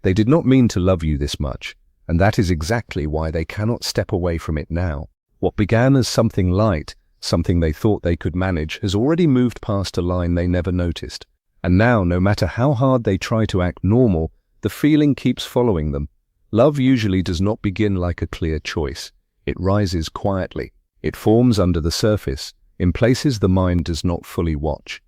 They did not mean to love you this much, and that is exactly why they cannot step away from it now. What began as something light, something they thought they could manage, has already moved past a line they never noticed. And now, no matter how hard they try to act normal, the feeling keeps following them. Love usually does not begin like a clear choice. It rises quietly. It forms under the surface, in places the mind does not fully watch.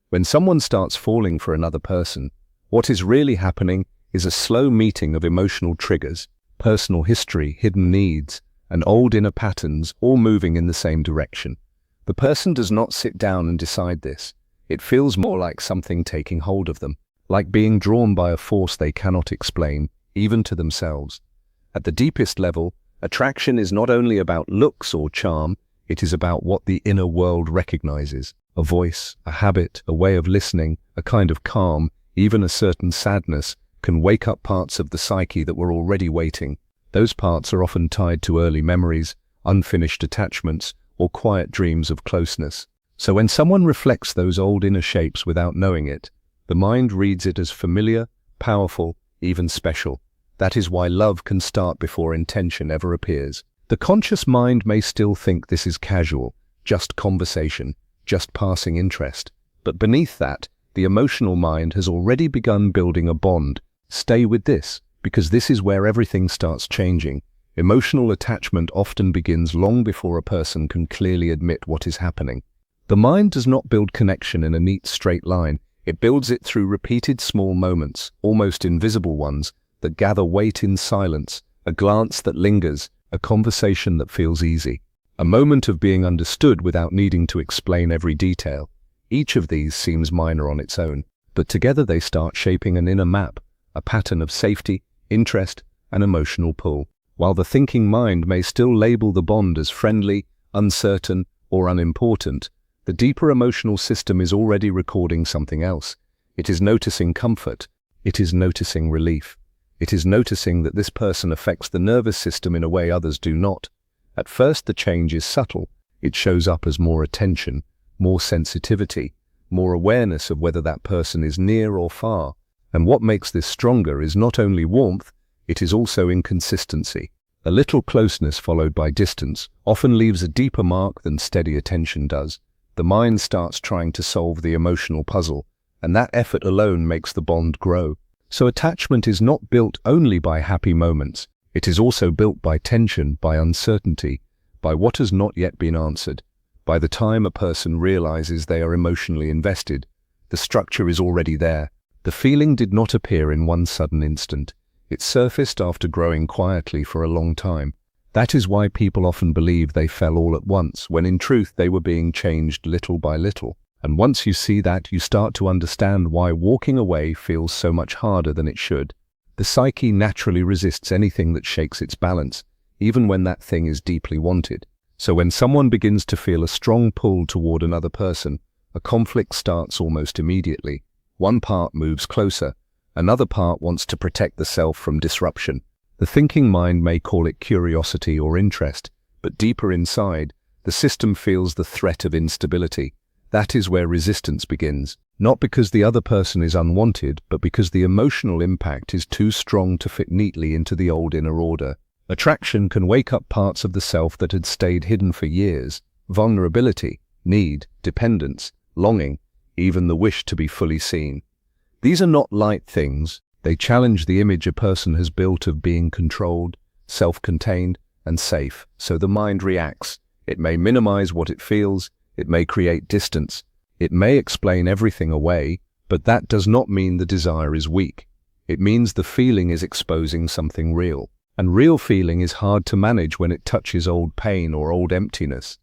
When someone starts falling for another person, what is really happening is a slow meeting of emotional triggers, personal history, hidden needs, and old inner patterns all moving in the same direction. The person does not sit down and decide this. It feels more like something taking hold of them, like being drawn by a force they cannot explain, even to themselves. At the deepest level, attraction is not only about looks or charm, it is about what the inner world recognizes. A voice, a habit, a way of listening, a kind of calm, even a certain sadness, can wake up parts of the psyche that were already waiting. Those parts are often tied to early memories, unfinished attachments, or quiet dreams of closeness. So when someone reflects those old inner shapes without knowing it, the mind reads it as familiar, powerful, even special. That is why love can start before intention ever appears. The conscious mind may still think this is casual, just conversation, just passing interest. But beneath that, the emotional mind has already begun building a bond. Stay with this, because this is where everything starts changing. Emotional attachment often begins long before a person can clearly admit what is happening. The mind does not build connection in a neat straight line. It builds it through repeated small moments, almost invisible ones, that gather weight in silence, a glance that lingers, a conversation that feels easy, a moment of being understood without needing to explain every detail. Each of these seems minor on its own, but together they start shaping an inner map, a pattern of safety, interest, and emotional pull. While the thinking mind may still label the bond as friendly, uncertain, or unimportant, the deeper emotional system is already recording something else. It is noticing comfort. It is noticing relief. It is noticing that this person affects the nervous system in a way others do not. At first the change is subtle. It shows up as more attention, more sensitivity, more awareness of whether that person is near or far. And what makes this stronger is not only warmth, it is also inconsistency. A little closeness followed by distance often leaves a deeper mark than steady attention does. The mind starts trying to solve the emotional puzzle, and that effort alone makes the bond grow. So attachment is not built only by happy moments. It is also built by tension, by uncertainty, by what has not yet been answered. By the time a person realizes they are emotionally invested, the structure is already there. The feeling did not appear in one sudden instant. It surfaced after growing quietly for a long time. That is why people often believe they fell all at once, when in truth they were being changed little by little. And once you see that, you start to understand why walking away feels so much harder than it should. The psyche naturally resists anything that shakes its balance, even when that thing is deeply wanted. So when someone begins to feel a strong pull toward another person, a conflict starts almost immediately. One part moves closer. Another part wants to protect the self from disruption. The thinking mind may call it curiosity or interest, but deeper inside, the system feels the threat of instability. That is where resistance begins, not because the other person is unwanted, but because the emotional impact is too strong to fit neatly into the old inner order. Attraction can wake up parts of the self that had stayed hidden for years: vulnerability, need, dependence, longing, even the wish to be fully seen. These are not light things. They challenge the image a person has built of being controlled, self-contained, and safe. So the mind reacts. It may minimize what it feels. It may create distance. It may explain everything away, but that does not mean the desire is weak. It means the feeling is exposing something real. And real feeling is hard to manage when it touches old pain or old emptiness.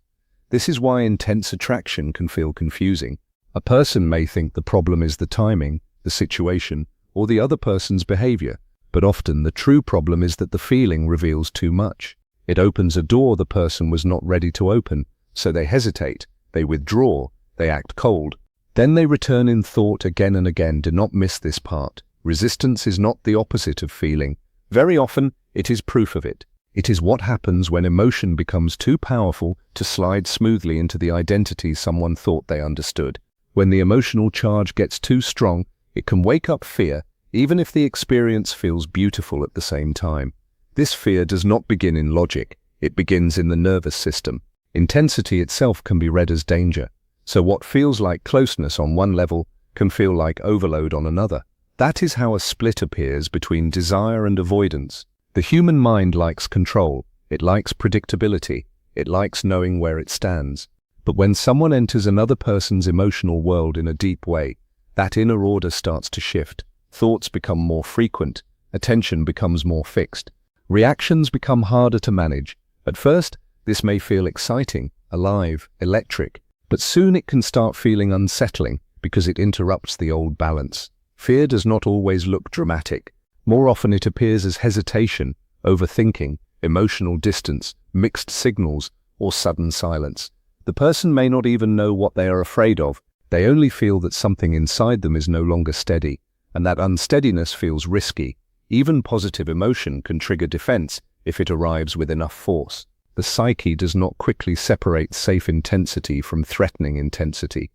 This is why intense attraction can feel confusing. A person may think the problem is the timing, the situation, or the other person's behavior, but often the true problem is that the feeling reveals too much. It opens a door the person was not ready to open, so they hesitate, they withdraw, they act cold. Then they return in thought again and again. Do not miss this part. Resistance is not the opposite of feeling. Very often, it is proof of it. It is what happens when emotion becomes too powerful to slide smoothly into the identity someone thought they understood. When the emotional charge gets too strong, it can wake up fear, even if the experience feels beautiful at the same time. This fear does not begin in logic, it begins in the nervous system. Intensity itself can be read as danger, so what feels like closeness on one level can feel like overload on another. That is how a split appears between desire and avoidance. The human mind likes control, it likes predictability, it likes knowing where it stands. But when someone enters another person's emotional world in a deep way, that inner order starts to shift. Thoughts become more frequent, attention becomes more fixed, reactions become harder to manage. At first, this may feel exciting, alive, electric, but soon it can start feeling unsettling because it interrupts the old balance. Fear does not always look dramatic. More often it appears as hesitation, overthinking, emotional distance, mixed signals, or sudden silence. The person may not even know what they are afraid of. They only feel that something inside them is no longer steady, and that unsteadiness feels risky. Even positive emotion can trigger defense if it arrives with enough force. The psyche does not quickly separate safe intensity from threatening intensity.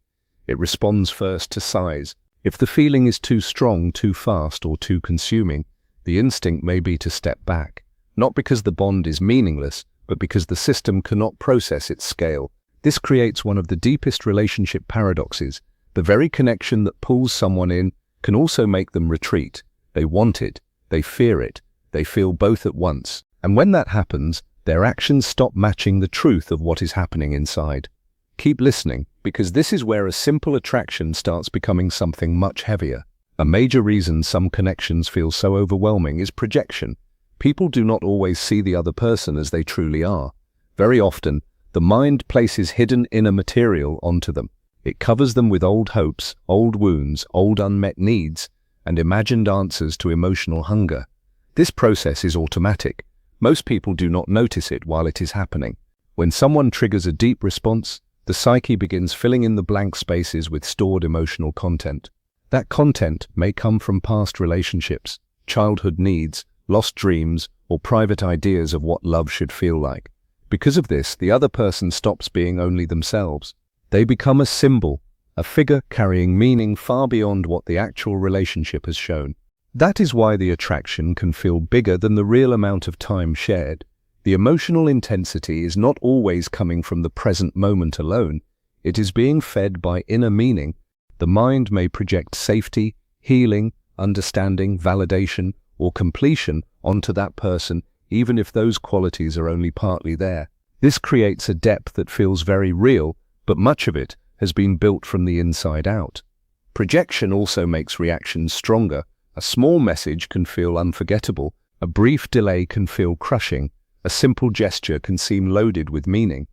It responds first to size. If the feeling is too strong, too fast, or too consuming, the instinct may be to step back. Not because the bond is meaningless, but because the system cannot process its scale. This creates one of the deepest relationship paradoxes. The very connection that pulls someone in can also make them retreat. They want it, they fear it, they feel both at once. And when that happens, their actions stop matching the truth of what is happening inside. Keep listening, because this is where a simple attraction starts becoming something much heavier. A major reason some connections feel so overwhelming is projection. People do not always see the other person as they truly are. Very often, the mind places hidden inner material onto them. It covers them with old hopes, old wounds, old unmet needs, and imagined answers to emotional hunger. This process is automatic. Most people do not notice it while it is happening. When someone triggers a deep response, the psyche begins filling in the blank spaces with stored emotional content. That content may come from past relationships, childhood needs, lost dreams, or private ideas of what love should feel like. Because of this, the other person stops being only themselves. They become a symbol, a figure carrying meaning far beyond what the actual relationship has shown. That is why the attraction can feel bigger than the real amount of time shared. The emotional intensity is not always coming from the present moment alone. It is being fed by inner meaning. The mind may project safety, healing, understanding, validation, or completion onto that person, even if those qualities are only partly there. This creates a depth that feels very real, but much of it has been built from the inside out. Projection also makes reactions stronger. A small message can feel unforgettable. A brief delay can feel crushing. A simple gesture can seem loaded with meaning.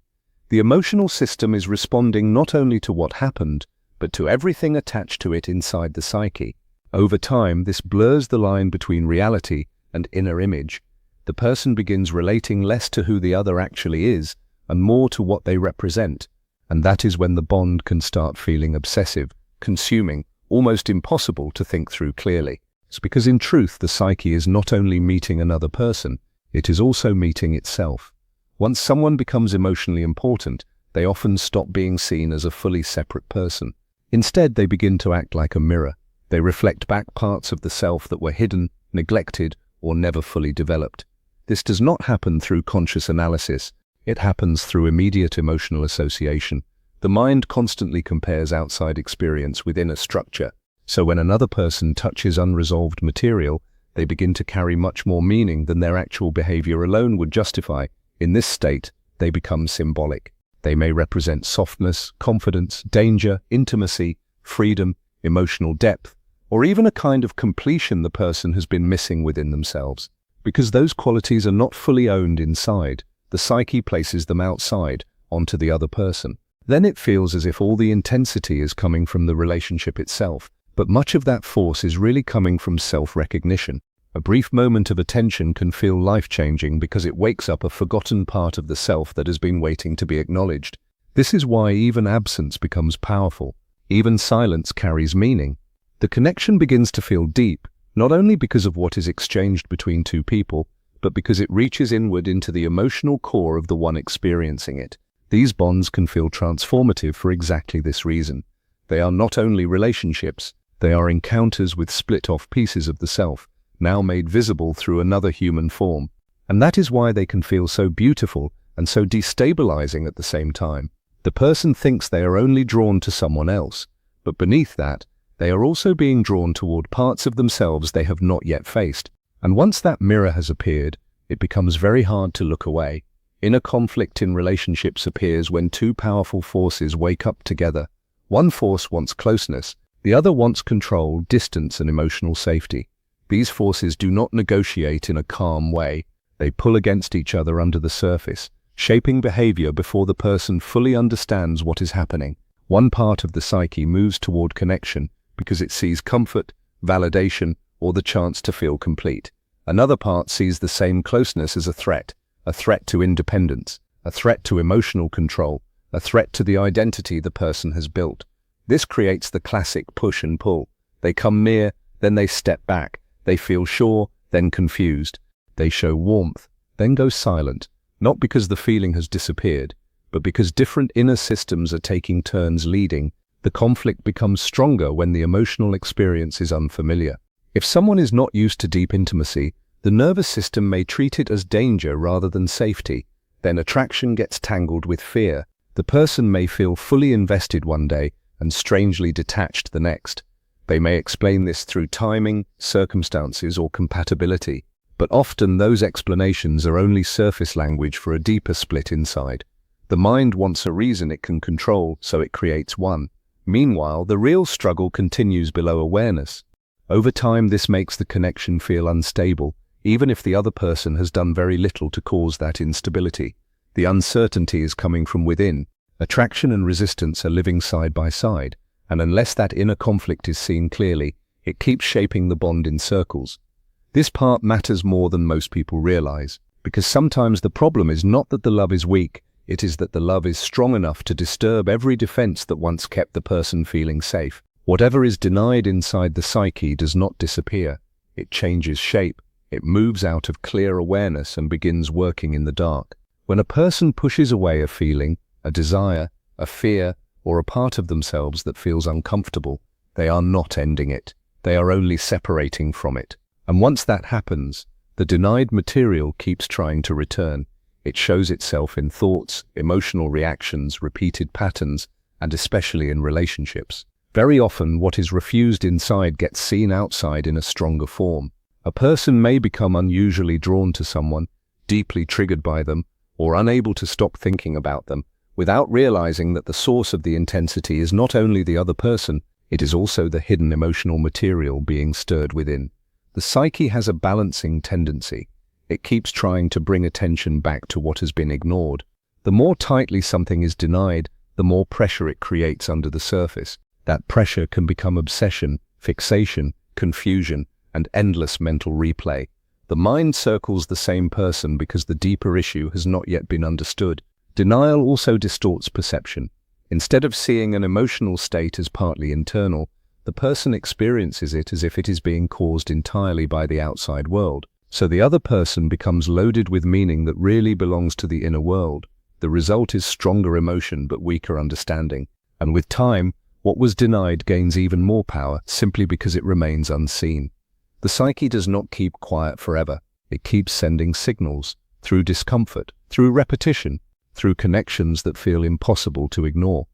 The emotional system is responding not only to what happened, but to everything attached to it inside the psyche. Over time, this blurs the line between reality and inner image. The person begins relating less to who the other actually is and more to what they represent. And that is when the bond can start feeling obsessive, consuming, almost impossible to think through clearly. It's because in truth, the psyche is not only meeting another person, it is also meeting itself. Once someone becomes emotionally important, they often stop being seen as a fully separate person. Instead, they begin to act like a mirror. They reflect back parts of the self that were hidden, neglected, or never fully developed. This does not happen through conscious analysis. It happens through immediate emotional association. The mind constantly compares outside experience with inner structure. So when another person touches unresolved material, they begin to carry much more meaning than their actual behavior alone would justify. In this state, they become symbolic. They may represent softness, confidence, danger, intimacy, freedom, emotional depth, or even a kind of completion the person has been missing within themselves. Because those qualities are not fully owned inside, the psyche places them outside, onto the other person. Then it feels as if all the intensity is coming from the relationship itself, but much of that force is really coming from self-recognition. A brief moment of attention can feel life-changing because it wakes up a forgotten part of the self that has been waiting to be acknowledged. This is why even absence becomes powerful. Even silence carries meaning. The connection begins to feel deep, not only because of what is exchanged between two people, but because it reaches inward into the emotional core of the one experiencing it. These bonds can feel transformative for exactly this reason. They are not only relationships, They are encounters with split-off pieces of the self, now made visible through another human form. And that is why they can feel so beautiful and so destabilizing at the same time. The person thinks they are only drawn to someone else, but beneath that, they are also being drawn toward parts of themselves they have not yet faced. And once that mirror has appeared, it becomes very hard to look away. Inner conflict in relationships appears when two powerful forces wake up together. One force wants closeness, the other wants control, distance, and emotional safety. These forces do not negotiate in a calm way. They pull against each other under the surface, shaping behavior before the person fully understands what is happening. One part of the psyche moves toward connection because it sees comfort, validation, or the chance to feel complete. Another part sees the same closeness as a threat to independence, a threat to emotional control, a threat to the identity the person has built. This creates the classic push and pull. They come near, then they step back. They feel sure, then confused. They show warmth, then go silent, not because the feeling has disappeared, but because different inner systems are taking turns leading. The conflict becomes stronger when the emotional experience is unfamiliar. If someone is not used to deep intimacy, the nervous system may treat it as danger rather than safety. Then attraction gets tangled with fear. The person may feel fully invested one day and strangely detached the next. They may explain this through timing, circumstances, or compatibility. But often those explanations are only surface language for a deeper split inside. The mind wants a reason it can control, so it creates one. Meanwhile, the real struggle continues below awareness. Over time, this makes the connection feel unstable, even if the other person has done very little to cause that instability. The uncertainty is coming from within. Attraction and resistance are living side by side, and unless that inner conflict is seen clearly, it keeps shaping the bond in circles. This part matters more than most people realize, because sometimes the problem is not that the love is weak, it is that the love is strong enough to disturb every defense that once kept the person feeling safe. Whatever is denied inside the psyche does not disappear. It changes shape, it moves out of clear awareness and begins working in the dark. When a person pushes away a feeling, a desire, a fear, or a part of themselves that feels uncomfortable, they are not ending it. They are only separating from it. And once that happens, the denied material keeps trying to return. It shows itself in thoughts, emotional reactions, repeated patterns, and especially in relationships. Very often, what is refused inside gets seen outside in a stronger form. A person may become unusually drawn to someone, deeply triggered by them, or unable to stop thinking about them, without realizing that the source of the intensity is not only the other person, it is also the hidden emotional material being stirred within. The psyche has a balancing tendency. It keeps trying to bring attention back to what has been ignored. The more tightly something is denied, the more pressure it creates under the surface. That pressure can become obsession, fixation, confusion, and endless mental replay. The mind circles the same person because the deeper issue has not yet been understood. Denial also distorts perception. Instead of seeing an emotional state as partly internal, the person experiences it as if it is being caused entirely by the outside world. So the other person becomes loaded with meaning that really belongs to the inner world. The result is stronger emotion but weaker understanding. And with time, what was denied gains even more power simply because it remains unseen. The psyche does not keep quiet forever. It keeps sending signals, through discomfort, through repetition, through connections that feel impossible to ignore.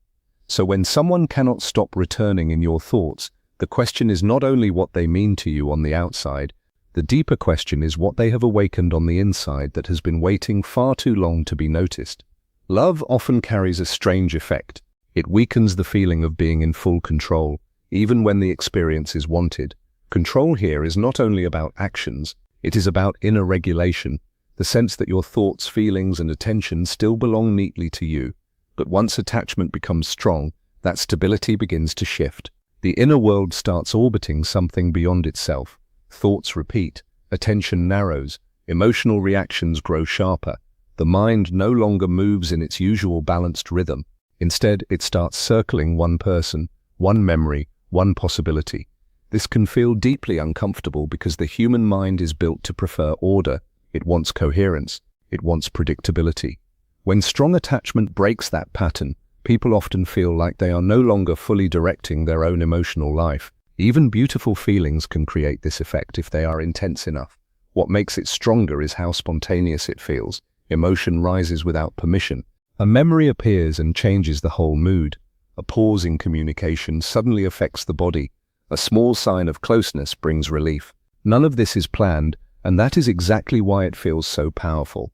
So when someone cannot stop returning in your thoughts, the question is not only what they mean to you on the outside, the deeper question is what they have awakened on the inside that has been waiting far too long to be noticed. Love often carries a strange effect. It weakens the feeling of being in full control, even when the experience is wanted. Control here is not only about actions, it is about inner regulation, the sense that your thoughts, feelings, and attention still belong neatly to you. But once attachment becomes strong, that stability begins to shift. The inner world starts orbiting something beyond itself. Thoughts repeat, attention narrows, emotional reactions grow sharper. The mind no longer moves in its usual balanced rhythm. Instead, it starts circling one person, one memory, one possibility. This can feel deeply uncomfortable because the human mind is built to prefer order. It wants coherence. It wants predictability. When strong attachment breaks that pattern, people often feel like they are no longer fully directing their own emotional life. Even beautiful feelings can create this effect if they are intense enough. What makes it stronger is how spontaneous it feels. Emotion rises without permission. A memory appears and changes the whole mood. A pause in communication suddenly affects the body. A small sign of closeness brings relief. None of this is planned, and that is exactly why it feels so powerful.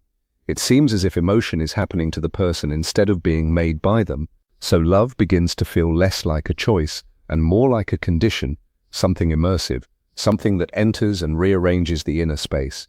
It seems as if emotion is happening to the person instead of being made by them, so love begins to feel less like a choice and more like a condition, something immersive, something that enters and rearranges the inner space.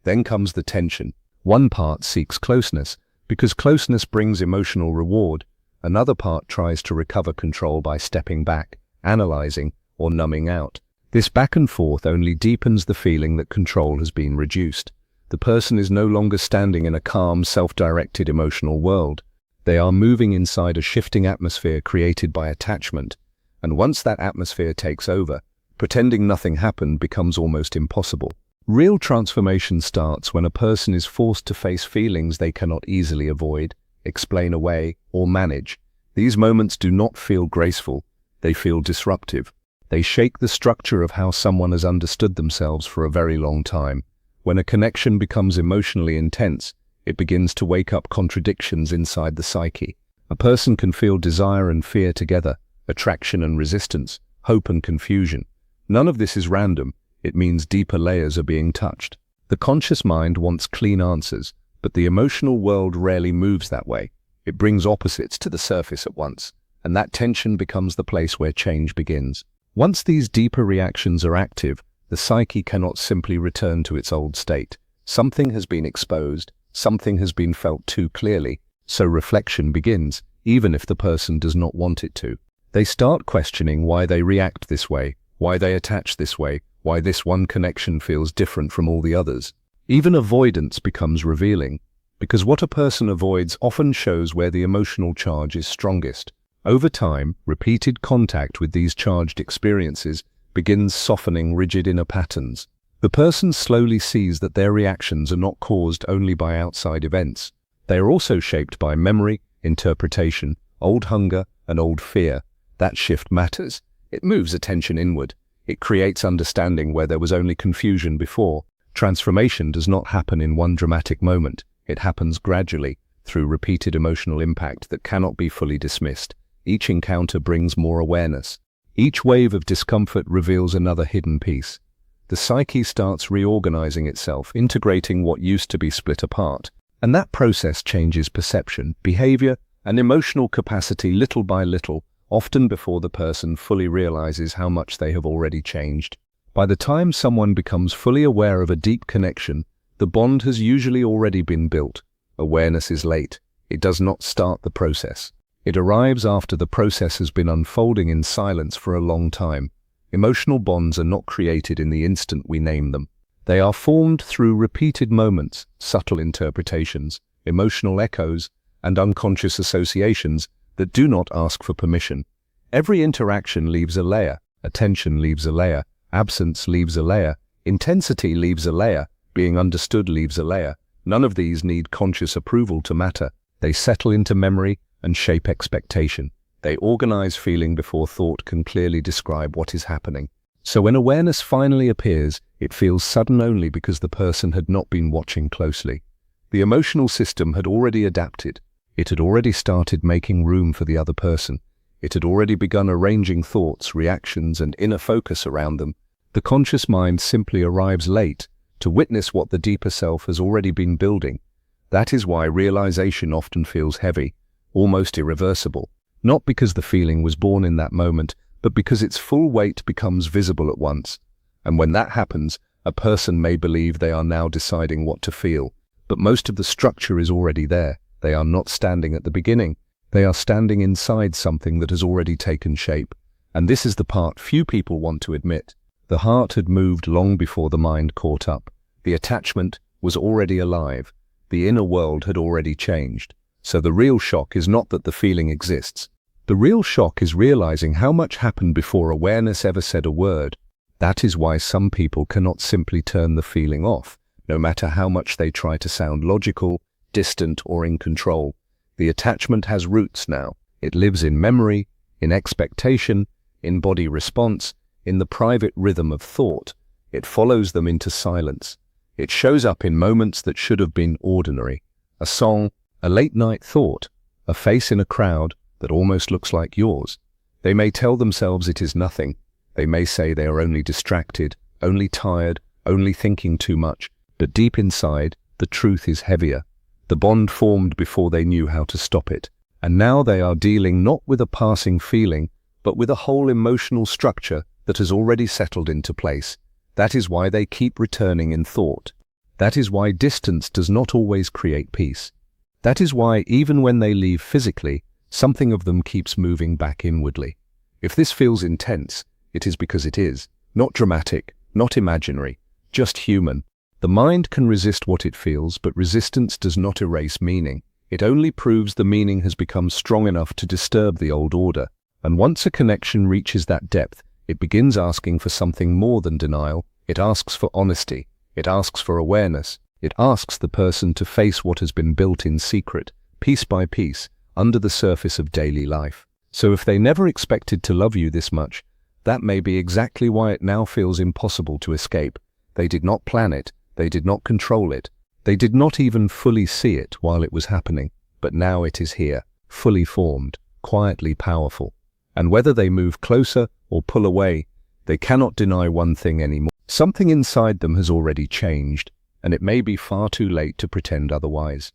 Then comes the tension. One part seeks closeness, because closeness brings emotional reward. Another part tries to recover control by stepping back, analyzing, or numbing out. This back and forth only deepens the feeling that control has been reduced. The person is no longer standing in a calm, self-directed emotional world. They are moving inside a shifting atmosphere created by attachment. And once that atmosphere takes over, pretending nothing happened becomes almost impossible. Real transformation starts when a person is forced to face feelings they cannot easily avoid, explain away, or manage. These moments do not feel graceful. They feel disruptive. They shake the structure of how someone has understood themselves for a very long time. When a connection becomes emotionally intense, it begins to wake up contradictions inside the psyche. A person can feel desire and fear together, attraction and resistance, hope and confusion. None of this is random. It means deeper layers are being touched. The conscious mind wants clean answers, but the emotional world rarely moves that way. It brings opposites to the surface at once, and that tension becomes the place where change begins. Once these deeper reactions are active, the psyche cannot simply return to its old state. Something has been exposed, something has been felt too clearly, so reflection begins, even if the person does not want it to. They start questioning why they react this way, why they attach this way, why this one connection feels different from all the others. Even avoidance becomes revealing, because what a person avoids often shows where the emotional charge is strongest. Over time, repeated contact with these charged experiences begins softening rigid inner patterns. The person slowly sees that their reactions are not caused only by outside events. They are also shaped by memory, interpretation, old hunger, and old fear. That shift matters. It moves attention inward. It creates understanding where there was only confusion before. Transformation does not happen in one dramatic moment. It happens gradually, through repeated emotional impact that cannot be fully dismissed. Each encounter brings more awareness. Each wave of discomfort reveals another hidden piece. The psyche starts reorganizing itself, integrating what used to be split apart. And that process changes perception, behavior, and emotional capacity little by little, often before the person fully realizes how much they have already changed. By the time someone becomes fully aware of a deep connection, the bond has usually already been built. Awareness is late. It does not start the process. It arrives after the process has been unfolding in silence for a long time. Emotional bonds are not created in the instant we name them. They are formed through repeated moments, subtle interpretations, emotional echoes, and unconscious associations that do not ask for permission. Every interaction leaves a layer. Attention leaves a layer. Absence leaves a layer. Intensity leaves a layer. Being understood leaves a layer. None of these need conscious approval to matter. They settle into memory and shape expectation. They organize feeling before thought can clearly describe what is happening. So when awareness finally appears, it feels sudden only because the person had not been watching closely. The emotional system had already adapted. It had already started making room for the other person. It had already begun arranging thoughts, reactions, and inner focus around them. The conscious mind simply arrives late to witness what the deeper self has already been building. That is why realization often feels heavy, almost irreversible. Not because the feeling was born in that moment, but because its full weight becomes visible at once. And when that happens, a person may believe they are now deciding what to feel, but most of the structure is already there. They are not standing at the beginning. They are standing inside something that has already taken shape. And this is the part few people want to admit. The heart had moved long before the mind caught up. The attachment was already alive. The inner world had already changed. So the real shock is not that the feeling exists. The real shock is realizing how much happened before awareness ever said a word. That is why some people cannot simply turn the feeling off, no matter how much they try to sound logical, distant, or in control. The attachment has roots now. It lives in memory, in expectation, in body response, in the private rhythm of thought. It follows them into silence. It shows up in moments that should have been ordinary. A song, a late-night thought, a face in a crowd that almost looks like yours. They may tell themselves it is nothing. They may say they are only distracted, only tired, only thinking too much. But deep inside, the truth is heavier. The bond formed before they knew how to stop it. And now they are dealing not with a passing feeling, but with a whole emotional structure that has already settled into place. That is why they keep returning in thought. That is why distance does not always create peace. That is why even when they leave physically, something of them keeps moving back inwardly. If this feels intense, it is because it is. Not dramatic, not imaginary, just human. The mind can resist what it feels, but resistance does not erase meaning. It only proves the meaning has become strong enough to disturb the old order. And once a connection reaches that depth, it begins asking for something more than denial. It asks for honesty. It asks for awareness. It asks the person to face what has been built in secret, piece by piece, under the surface of daily life. So if they never expected to love you this much, that may be exactly why it now feels impossible to escape. They did not plan it. They did not control it. They did not even fully see it while it was happening. But now it is here, fully formed, quietly powerful. And whether they move closer or pull away, they cannot deny one thing anymore. Something inside them has already changed, and it may be far too late to pretend otherwise.